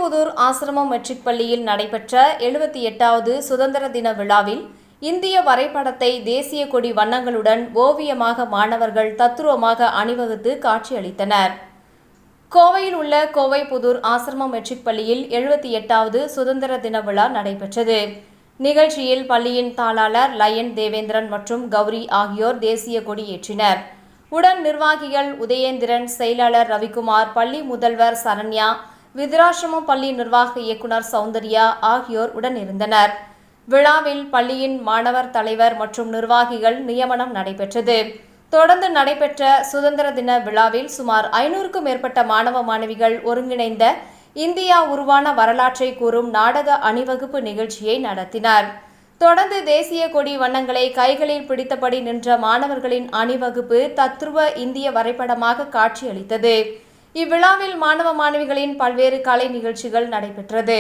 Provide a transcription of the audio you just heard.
கோவைப்புதூர் ஆசிரமம் மெட்ரிக் பள்ளியில் நடைபெற்ற 78வது சுதந்திர தின விழாவில் இந்திய வரைபடத்தை தேசிய கொடி வண்ணங்களுடன் ஓவியமாக மாணவர்கள் தத்ரூபமாக அணிவகுத்து காட்சியளித்தனர். கோவையில் உள்ள கோவைப்புதூர் ஆசிரமம் மெட்ரிக் பள்ளியில் 78வது சுதந்திர தின விழா நடைபெற்றது. நிகழ்ச்சியில் பள்ளியின் தாளாளர் லயன் தேவேந்திரன் மற்றும் கௌரி ஆகியோர் தேசிய கொடி ஏற்றினர். உடன் நிர்வாகிகள் உதயேந்திரன், செயலாளர் ரவிக்குமார், பள்ளி முதல்வர் சரண்யா, விருத்தாசலம் பள்ளி நிர்வாக இயக்குனர் சௌந்தர்யா ஆகியோர் உடன் இருந்தனர். விழாவில் பள்ளியின் மாணவர் தலைவர் மற்றும் நிர்வாகிகள் நியமனம் நடைபெற்றது. தொடர்ந்து நடைபெற்ற சுதந்திர தின விழாவில் சுமார் 500க்கும் மேற்பட்ட மாணவ மாணவிகள் ஒருங்கிணைந்த இந்தியா உருவான வரலாற்றை கூறும் நாடக அணிவகுப்பு நிகழ்ச்சியை நடத்தினர். தொடர்ந்து தேசிய கொடி வண்ணங்களை கைகளில் பிடித்தபடி நின்ற மாணவர்களின் அணிவகுப்பு தத்ரூப இந்திய வரைபடமாக காட்சியளித்தது. இவ்விழாவில் மாணவ மாணவிகளின் பல்வேறு கலை நிகழ்ச்சிகள் நடைபெற்றது.